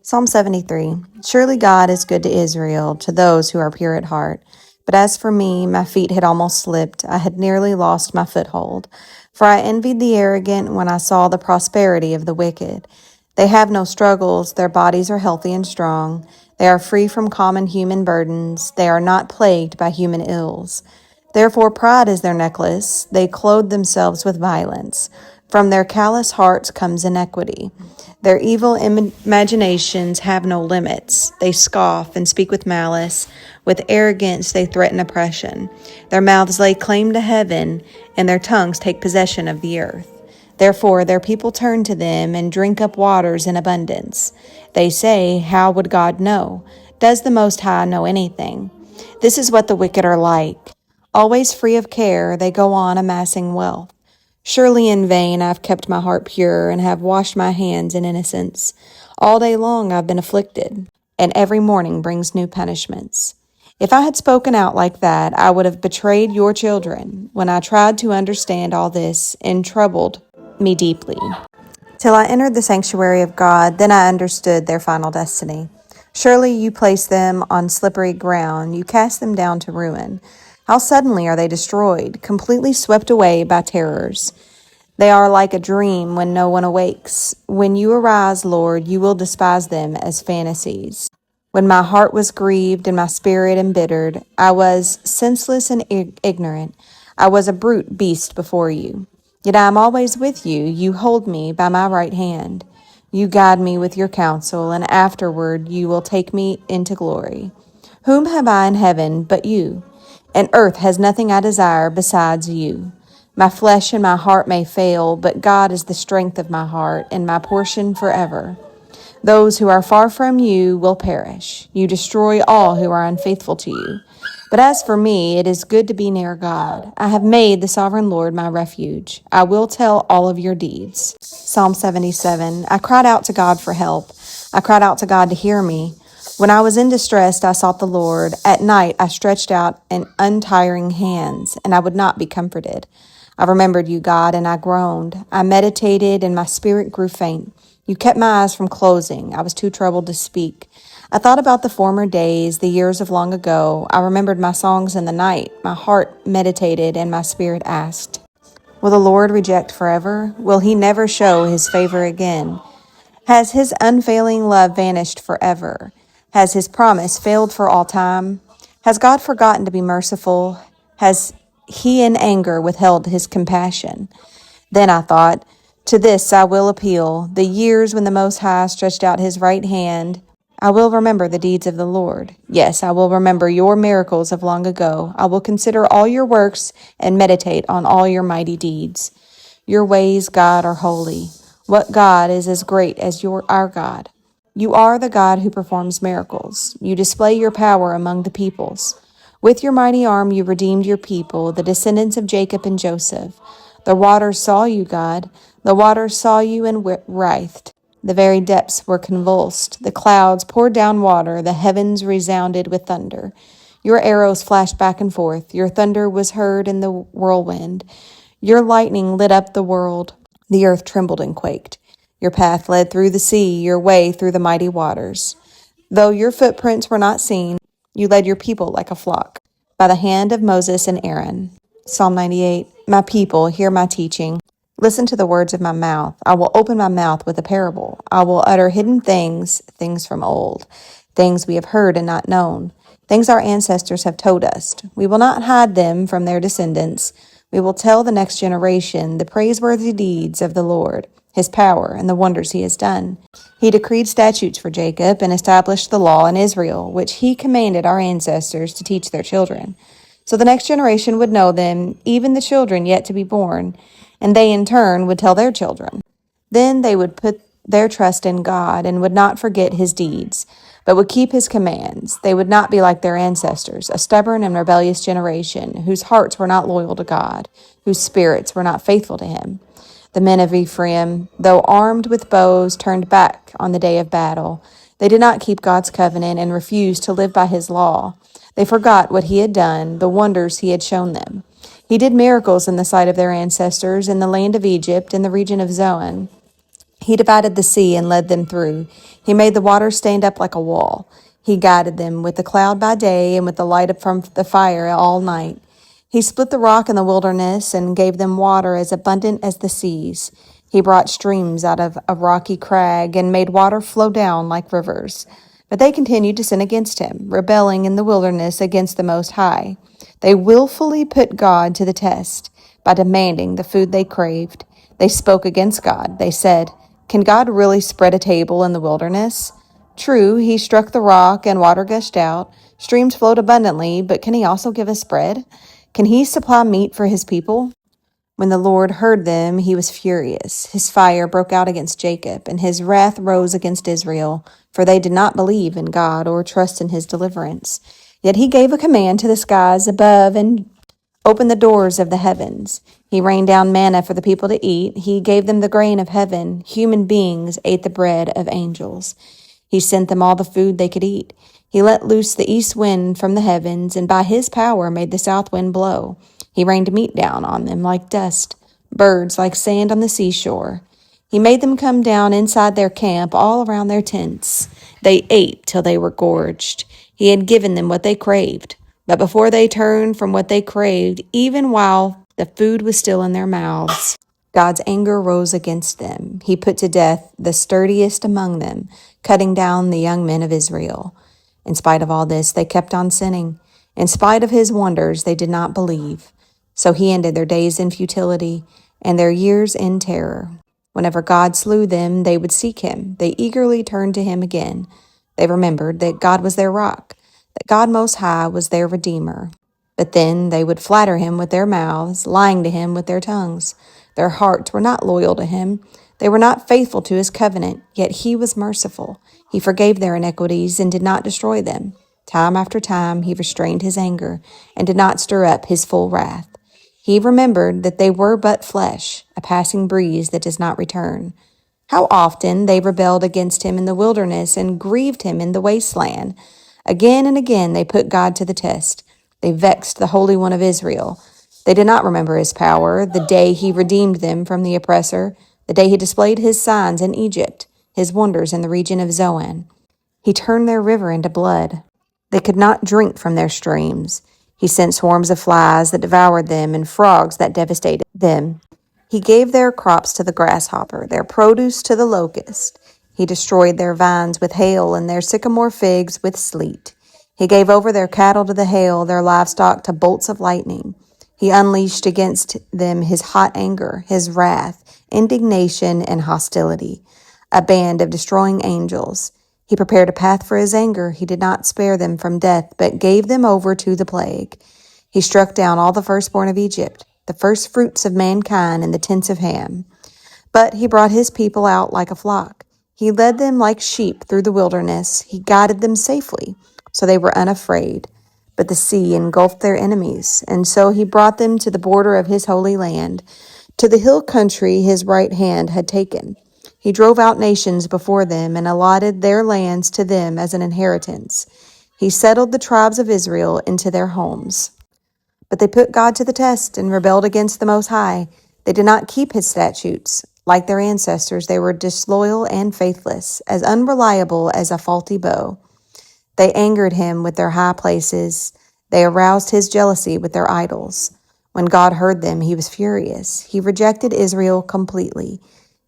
Psalm 73. Surely God is good to Israel, to those who are pure at heart. But as for me, my feet had almost slipped. I had nearly lost my foothold. For I envied the arrogant when I saw the prosperity of the wicked. They have no struggles. Their bodies are healthy and strong. They are free from common human burdens. They are not plagued by human ills. Therefore, pride is their necklace. They clothe themselves with violence. From their callous hearts comes iniquity. Their evil imaginations have no limits. They scoff and speak with malice. With arrogance they threaten oppression. Their mouths lay claim to heaven, and their tongues take possession of the earth. Therefore their people turn to them and drink up waters in abundance. They say, how would God know? Does the Most High know anything? This is what the wicked are like. Always free of care, they go on amassing wealth. Surely in vain I've kept my heart pure and have washed my hands in innocence. All day long I've been afflicted, and every morning brings new punishments. If I had spoken out like that, I would have betrayed your children. When I tried to understand all this, and troubled me deeply. Till I entered the sanctuary of God, then I understood their final destiny. Surely you place them on slippery ground, you cast them down to ruin. How suddenly are they destroyed, completely swept away by terrors. They are like a dream when no one awakes. When you arise, Lord, you will despise them as fantasies. When my heart was grieved and my spirit embittered, I was senseless and ignorant. I was a brute beast before you. Yet I am always with you. You hold me by my right hand. You guide me with your counsel, and afterward you will take me into glory. Whom have I in heaven but you? And earth has nothing I desire besides you. My flesh and my heart may fail, but God is the strength of my heart and my portion forever. Those who are far from you will perish. You destroy all who are unfaithful to you. But as for me, it is good to be near God. I have made the sovereign Lord my refuge. I will tell all of your deeds. Psalm 77. I cried out to God for help. I cried out to God to hear me. When I was in distress, I sought the Lord. At night, I stretched out an untiring hands, and I would not be comforted. I remembered you, God, and I groaned. I meditated, and my spirit grew faint. You kept my eyes from closing. I was too troubled to speak. I thought about the former days, the years of long ago. I remembered my songs in the night. My heart meditated, and my spirit asked, will the Lord reject forever? Will he never show his favor again? Has his unfailing love vanished forever? Has his promise failed for all time? Has God forgotten to be merciful? Has he in anger withheld his compassion? Then I thought, to this I will appeal, the years when the Most High stretched out his right hand. I will remember the deeds of the Lord. Yes, I will remember your miracles of long ago. I will consider all your works and meditate on all your mighty deeds. Your ways, God, are holy. What God is as great as our God? You are the God who performs miracles. You display your power among the peoples. With your mighty arm you redeemed your people, the descendants of Jacob and Joseph. The waters saw you, God. The waters saw you and writhed. The very depths were convulsed. The clouds poured down water. The heavens resounded with thunder. Your arrows flashed back and forth. Your thunder was heard in the whirlwind. Your lightning lit up the world. The earth trembled and quaked. Your path led through the sea, your way through the mighty waters. Though your footprints were not seen, you led your people like a flock, by the hand of Moses and Aaron. Psalm 98. My people, hear my teaching. Listen to the words of my mouth. I will open my mouth with a parable. I will utter hidden things, things from old, things we have heard and not known, things our ancestors have told us. We will not hide them from their descendants. We will tell the next generation the praiseworthy deeds of the Lord, his power, and the wonders he has done. He decreed statutes for Jacob and established the law in Israel, which he commanded our ancestors to teach their children. So the next generation would know them, even the children yet to be born, and they in turn would tell their children. Then they would put their trust in God and would not forget his deeds, but would keep his commands. They would not be like their ancestors, a stubborn and rebellious generation, whose hearts were not loyal to God, whose spirits were not faithful to him. The men of Ephraim, though armed with bows, turned back on the day of battle. They did not keep God's covenant and refused to live by his law. They forgot what he had done, the wonders he had shown them. He did miracles in the sight of their ancestors in the land of Egypt, in the region of Zoan. He divided the sea and led them through. He made the waters stand up like a wall. He guided them with the cloud by day and with the light from the fire all night. He split the rock in the wilderness and gave them water as abundant as the seas. He brought streams out of a rocky crag and made water flow down like rivers. But they continued to sin against him, rebelling in the wilderness against the Most High. They willfully put God to the test by demanding the food they craved. They spoke against God. They said, "Can God really spread a table in the wilderness?" True, he struck the rock and water gushed out. Streams flowed abundantly, but can he also give us bread? Can he supply meat for his people? When the Lord heard them, he was furious. His fire broke out against Jacob, and his wrath rose against Israel, for they did not believe in God or trust in his deliverance. Yet he gave a command to the skies above and opened the doors of the heavens. He rained down manna for the people to eat. He gave them the grain of heaven. Human beings ate the bread of angels. He sent them all the food they could eat. He let loose the east wind from the heavens, and by his power made the south wind blow. He rained meat down on them like dust, birds like sand on the seashore. He made them come down inside their camp, all around their tents. They ate till they were gorged. He had given them what they craved. But before they turned from what they craved, even while the food was still in their mouths, God's anger rose against them. He put to death the sturdiest among them, cutting down the young men of Israel. In spite of all this, they kept on sinning. In spite of his wonders, they did not believe. So he ended their days in futility and their years in terror. Whenever God slew them, they would seek him. They eagerly turned to him again. They remembered that God was their rock, that God Most High was their Redeemer. But then they would flatter him with their mouths, lying to him with their tongues. Their hearts were not loyal to him. They were not faithful to his covenant, yet he was merciful. He forgave their iniquities and did not destroy them. Time after time he restrained his anger and did not stir up his full wrath. He remembered that they were but flesh, a passing breeze that does not return. How often they rebelled against him in the wilderness and grieved him in the wasteland. Again and again they put God to the test. They vexed the Holy One of Israel. They did not remember his power, the day he redeemed them from the oppressor, the day he displayed his signs in Egypt, his wonders in the region of Zoan. He turned their river into blood. They could not drink from their streams. He sent swarms of flies that devoured them and frogs that devastated them. He gave their crops to the grasshopper, their produce to the locust. He destroyed their vines with hail and their sycamore figs with sleet. He gave over their cattle to the hail, their livestock to bolts of lightning. He unleashed against them his hot anger, his wrath, indignation, and hostility, a band of destroying angels. He prepared a path for his anger. He did not spare them from death, but gave them over to the plague. He struck down all the firstborn of Egypt, the first fruits of mankind in the tents of Ham. But he brought his people out like a flock. He led them like sheep through the wilderness. He guided them safely, so they were unafraid. But the sea engulfed their enemies, and so he brought them to the border of his holy land, to the hill country his right hand had taken. He drove out nations before them and allotted their lands to them as an inheritance. He settled the tribes of Israel into their homes. But they put God to the test and rebelled against the Most High. They did not keep his statutes. Like their ancestors, they were disloyal and faithless, as unreliable as a faulty bow. They angered him with their high places. They aroused his jealousy with their idols. When God heard them, he was furious. He rejected Israel completely.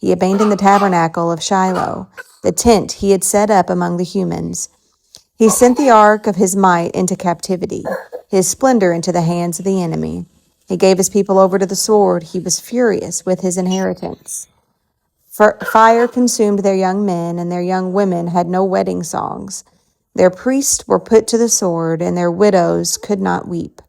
He abandoned the tabernacle of Shiloh, the tent he had set up among the humans. He sent the ark of his might into captivity, his splendor into the hands of the enemy. He gave his people over to the sword. He was furious with his inheritance. Fire consumed their young men, and their young women had no wedding songs. Their priests were put to the sword, and their widows could not weep.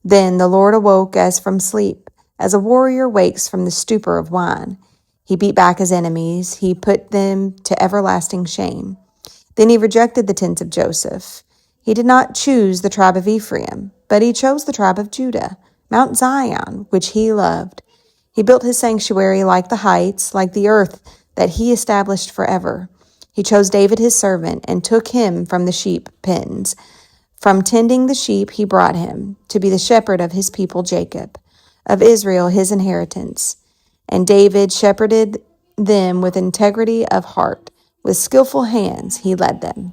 Then the Lord awoke as from sleep, as a warrior wakes from the stupor of wine. He beat back his enemies. He put them to everlasting shame. Then he rejected the tents of Joseph. He did not choose the tribe of Ephraim, but he chose the tribe of Judah, Mount Zion, which he loved. He built his sanctuary like the heights, like the earth that he established forever. He chose David his servant and took him from the sheep pens. From tending the sheep he brought him to be the shepherd of his people Jacob, of Israel his inheritance. And David shepherded them with integrity of heart. With skillful hands he led them.